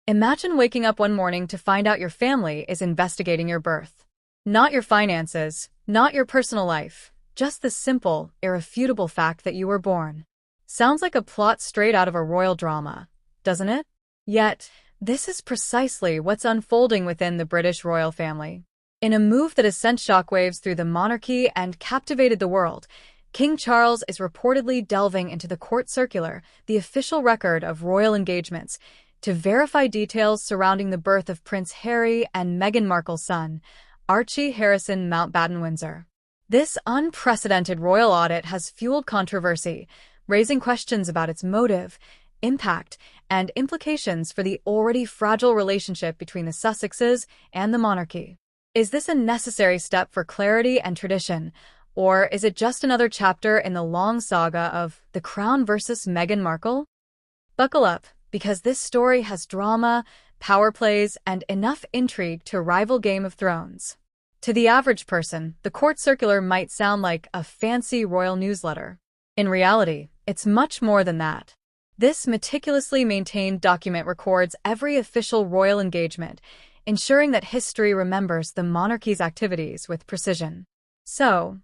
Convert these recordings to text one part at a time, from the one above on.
Imagine waking up one morning to find out your family is investigating your birth. Not your finances, not your personal life, just the simple, irrefutable fact that you were born. Sounds like a plot straight out of a royal drama, doesn't it? Yet, this is precisely what's unfolding within the British royal family. In a move that has sent shockwaves through the monarchy and captivated the world, King Charles is reportedly delving into the court circular, the official record of royal engagements, to verify details surrounding the birth of Prince Harry and Meghan Markle's son, Archie Harrison Mountbatten-Windsor. This unprecedented royal audit has fueled controversy, raising questions about its motive, impact, and implications for the already fragile relationship between the Sussexes and the monarchy. Is this a necessary step for clarity and tradition, or is it just another chapter in the long saga of The Crown versus Meghan Markle? Buckle up, because this story has drama, power plays, and enough intrigue to rival Game of Thrones. To the average person, the court circular might sound like a fancy royal newsletter. In reality, it's much more than that. This meticulously maintained document records every official royal engagement, ensuring that history remembers the monarchy's activities with precision. So,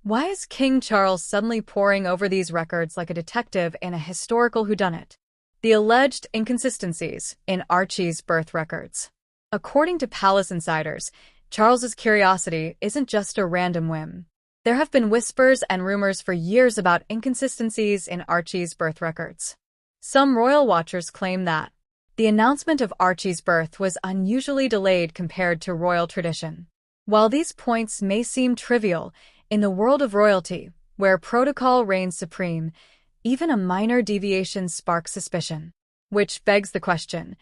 why is King Charles suddenly poring over these records like a detective in a historical whodunit? The alleged inconsistencies in Archie's birth records. According to palace insiders, Charles's curiosity isn't just a random whim. There have been whispers and rumors for years about inconsistencies in Archie's birth records. Some royal watchers claim that the announcement of Archie's birth was unusually delayed compared to royal tradition. While these points may seem trivial, in the world of royalty, where protocol reigns supreme, even a minor deviation sparks suspicion. Which begs the question,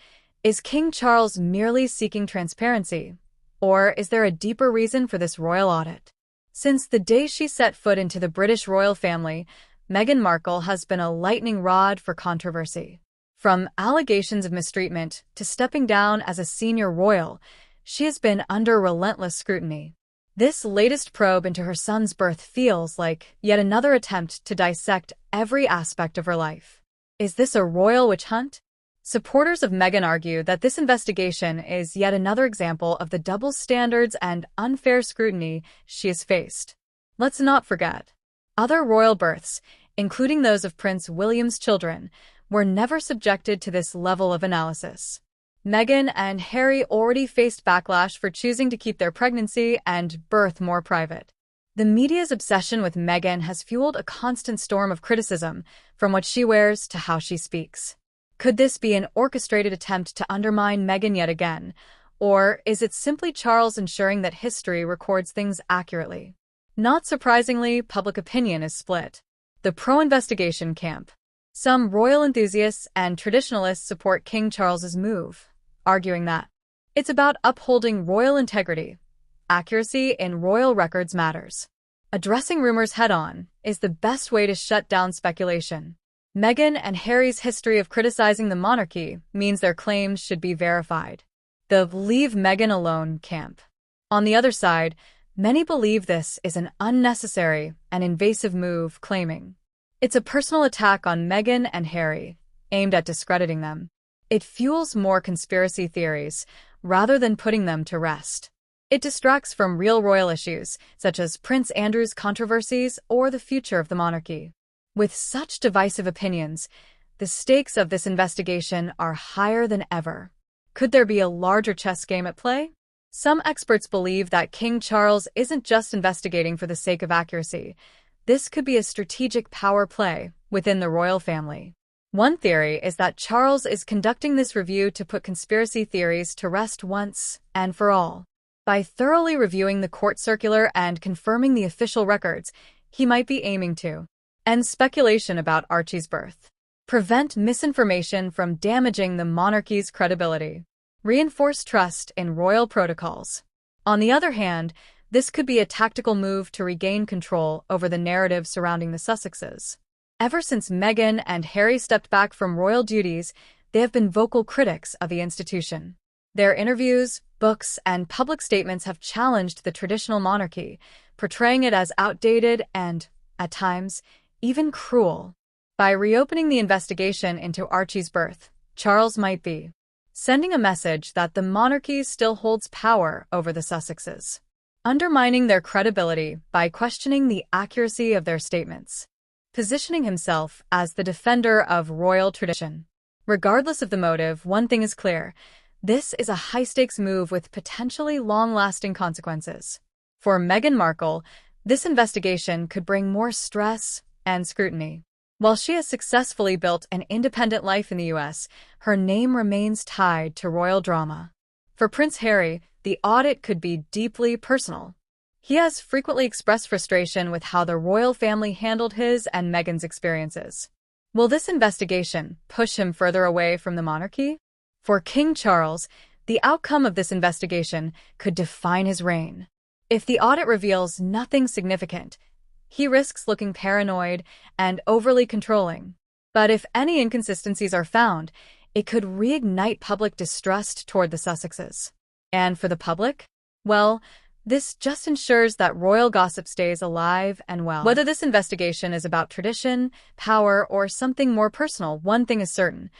is King Charles merely seeking transparency, or is there a deeper reason for this royal audit? Since the day she set foot into the British royal family, Meghan Markle has been a lightning rod for controversy. From allegations of mistreatment to stepping down as a senior royal, she has been under relentless scrutiny. This latest probe into her son's birth feels like yet another attempt to dissect every aspect of her life. Is this a royal witch hunt? Supporters of Meghan argue that this investigation is yet another example of the double standards and unfair scrutiny she has faced. Let's not forget, other royal births, including those of Prince William's children, were never subjected to this level of analysis. Meghan and Harry already faced backlash for choosing to keep their pregnancy and birth more private. The media's obsession with Meghan has fueled a constant storm of criticism, from what she wears to how she speaks. Could this be an orchestrated attempt to undermine Meghan yet again, or is it simply Charles ensuring that history records things accurately? Not surprisingly, public opinion is split. The pro-investigation camp. Some royal enthusiasts and traditionalists support King Charles's move, arguing that it's about upholding royal integrity. Accuracy in royal records matters. Addressing rumors head-on is the best way to shut down speculation. Meghan and Harry's history of criticizing the monarchy means their claims should be verified. The "leave Meghan alone" camp. On the other side, many believe this is an unnecessary and invasive move, claiming it's a personal attack on Meghan and Harry, aimed at discrediting them. It fuels more conspiracy theories, rather than putting them to rest. It distracts from real royal issues, such as Prince Andrew's controversies or the future of the monarchy. With such divisive opinions, the stakes of this investigation are higher than ever. Could there be a larger chess game at play? Some experts believe that King Charles isn't just investigating for the sake of accuracy. This could be a strategic power play within the royal family. One theory is that Charles is conducting this review to put conspiracy theories to rest once and for all. By thoroughly reviewing the court circular and confirming the official records, he might be aiming to end speculation about Archie's birth, prevent misinformation from damaging the monarchy's credibility, reinforce trust in royal protocols. On the other hand, this could be a tactical move to regain control over the narrative surrounding the Sussexes. Ever since Meghan and Harry stepped back from royal duties, they have been vocal critics of the institution. Their interviews, books, and public statements have challenged the traditional monarchy, portraying it as outdated and, at times, even cruel. By reopening the investigation into Archie's birth, Charles might be sending a message that the monarchy still holds power over the Sussexes, undermining their credibility by questioning the accuracy of their statements, positioning himself as the defender of royal tradition. Regardless of the motive, one thing is clear: this is a high-stakes move with potentially long-lasting consequences. For Meghan Markle, this investigation could bring more stress and scrutiny. While she has successfully built an independent life in the US, her name remains tied to royal drama. For Prince Harry, the audit could be deeply personal. He has frequently expressed frustration with how the royal family handled his and Meghan's experiences. Will this investigation push him further away from the monarchy? For King Charles, the outcome of this investigation could define his reign. If the audit reveals nothing significant, he risks looking paranoid and overly controlling. But if any inconsistencies are found, it could reignite public distrust toward the Sussexes. And for the public? Well, this just ensures that royal gossip stays alive and well. Whether this investigation is about tradition, power, or something more personal, one thing is certain: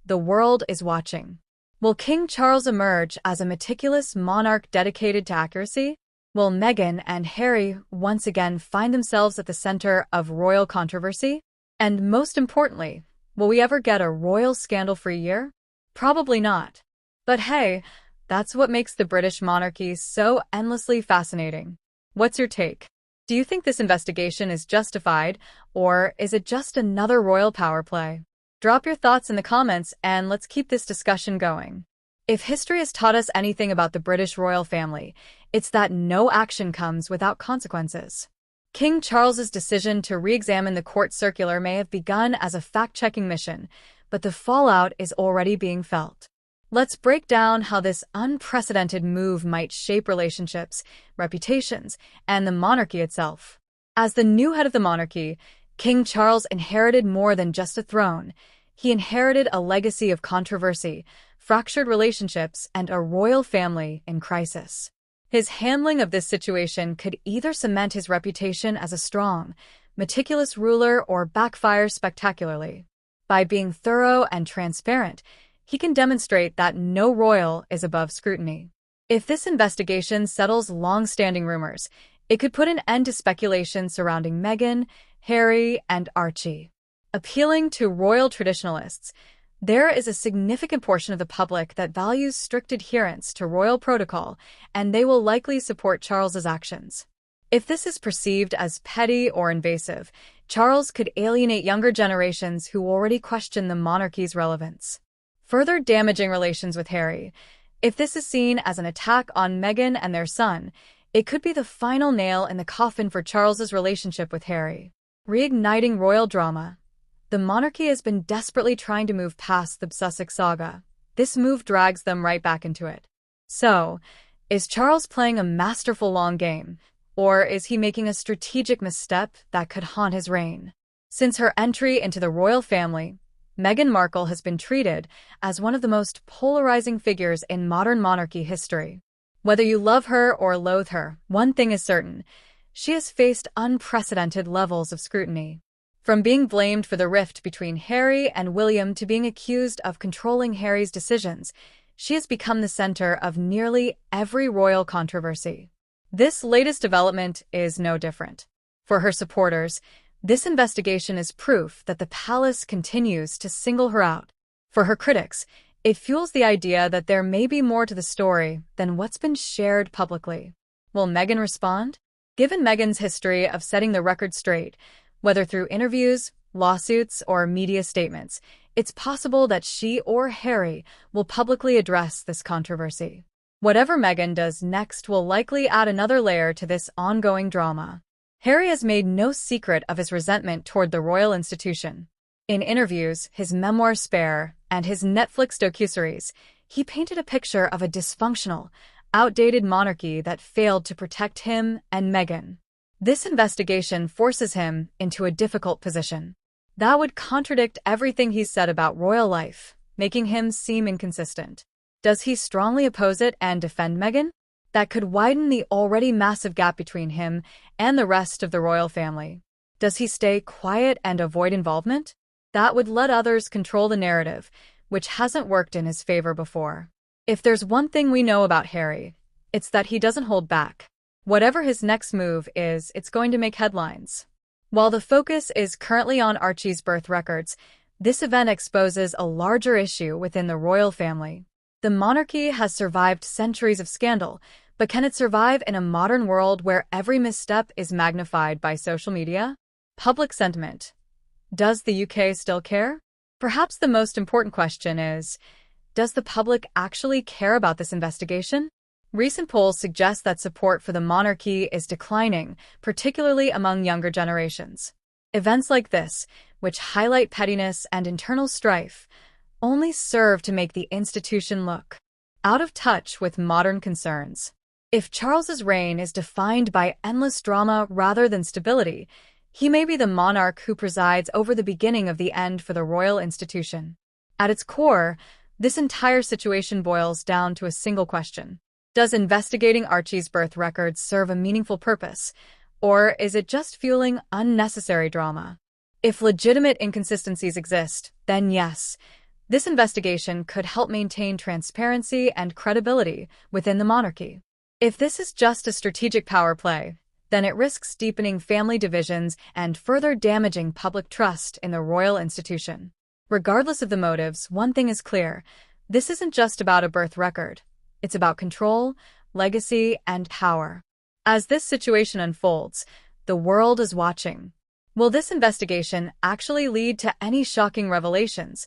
the world is watching. Will King Charles emerge as a meticulous monarch dedicated to accuracy? Will Meghan and Harry once again find themselves at the center of royal controversy? And most importantly, will we ever get a royal scandal-free year? Probably not. But hey, that's what makes the British monarchy so endlessly fascinating. What's your take? Do you think this investigation is justified, or is it just another royal power play? Drop your thoughts in the comments and let's keep this discussion going. If history has taught us anything about the British royal family, it's that no action comes without consequences. King Charles's decision to re-examine the court circular may have begun as a fact-checking mission, but the fallout is already being felt. Let's break down how this unprecedented move might shape relationships, reputations, and the monarchy itself. As the new head of the monarchy, King Charles inherited more than just a throne. He inherited a legacy of controversy, fractured relationships, and a royal family in crisis. His handling of this situation could either cement his reputation as a strong, meticulous ruler or backfire spectacularly. By being thorough and transparent, he can demonstrate that no royal is above scrutiny. If this investigation settles long-standing rumors, it could put an end to speculation surrounding Meghan, Harry, and Archie. Appealing to royal traditionalists, there is a significant portion of the public that values strict adherence to royal protocol, and they will likely support Charles's actions. If this is perceived as petty or invasive, Charles could alienate younger generations who already question the monarchy's relevance, further damaging relations with Harry. If this is seen as an attack on Meghan and their son, it could be the final nail in the coffin for Charles's relationship with Harry. Reigniting royal drama. The monarchy has been desperately trying to move past the Sussex saga. This move drags them right back into it. So, is Charles playing a masterful long game, or is he making a strategic misstep that could haunt his reign? Since her entry into the royal family, Meghan Markle has been treated as one of the most polarizing figures in modern monarchy history. Whether you love her or loathe her, one thing is certain: she has faced unprecedented levels of scrutiny. From being blamed for the rift between Harry and William to being accused of controlling Harry's decisions, she has become the center of nearly every royal controversy. This latest development is no different. For her supporters, this investigation is proof that the palace continues to single her out. For her critics, it fuels the idea that there may be more to the story than what's been shared publicly. Will Meghan respond? Given Meghan's history of setting the record straight, whether through interviews, lawsuits, or media statements, it's possible that she or Harry will publicly address this controversy. Whatever Meghan does next will likely add another layer to this ongoing drama. Harry has made no secret of his resentment toward the royal institution. In interviews, his memoir Spare, and his Netflix docuseries, he painted a picture of a dysfunctional, outdated monarchy that failed to protect him and Meghan. This investigation forces him into a difficult position. That would contradict everything he's said about royal life, making him seem inconsistent. Does he strongly oppose it and defend Meghan? That could widen the already massive gap between him and the rest of the royal family. Does he stay quiet and avoid involvement? That would let others control the narrative, which hasn't worked in his favor before. If there's one thing we know about Harry, it's that he doesn't hold back. Whatever his next move is, it's going to make headlines. While the focus is currently on Archie's birth records, this event exposes a larger issue within the royal family. The monarchy has survived centuries of scandal, but can it survive in a modern world where every misstep is magnified by social media? Public sentiment. Does the UK still care? Perhaps the most important question is, does the public actually care about this investigation? Recent polls suggest that support for the monarchy is declining, particularly among younger generations. Events like this, which highlight pettiness and internal strife, only serve to make the institution look out of touch with modern concerns. If Charles's reign is defined by endless drama rather than stability, he may be the monarch who presides over the beginning of the end for the royal institution. At its core, this entire situation boils down to a single question. Does investigating Archie's birth records serve a meaningful purpose, or is it just fueling unnecessary drama? If legitimate inconsistencies exist, then yes, this investigation could help maintain transparency and credibility within the monarchy. If this is just a strategic power play, then it risks deepening family divisions and further damaging public trust in the royal institution. Regardless of the motives, one thing is clear: this isn't just about a birth record. It's about control, legacy, and power. As this situation unfolds, the world is watching. Will this investigation actually lead to any shocking revelations,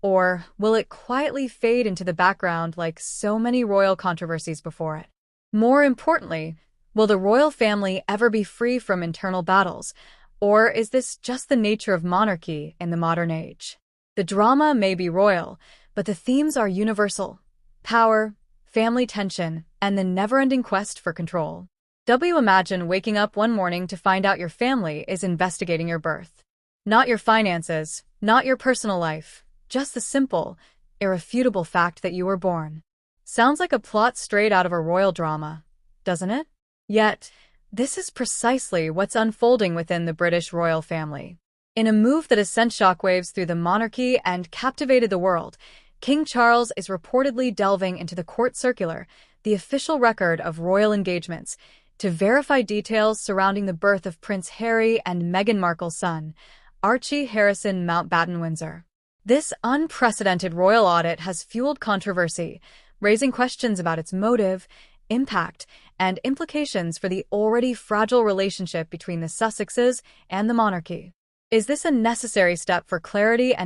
or will it quietly fade into the background like so many royal controversies before it? More importantly, will the royal family ever be free from internal battles, or is this just the nature of monarchy in the modern age? The drama may be royal, but the themes are universal: power, family tension, and the never-ending quest for control. Imagine waking up one morning to find out your family is investigating your birth. Not your finances, not your personal life, just the simple, irrefutable fact that you were born. Sounds like a plot straight out of a royal drama, doesn't it? Yet, this is precisely what's unfolding within the British royal family. In a move that has sent shockwaves through the monarchy and captivated the world, King Charles is reportedly delving into the court circular, the official record of royal engagements, to verify details surrounding the birth of Prince Harry and Meghan Markle's son, Archie Harrison Mountbatten-Windsor. This unprecedented royal audit has fueled controversy, raising questions about its motive, impact, and implications for the already fragile relationship between the Sussexes and the monarchy. Is this a necessary step for clarity and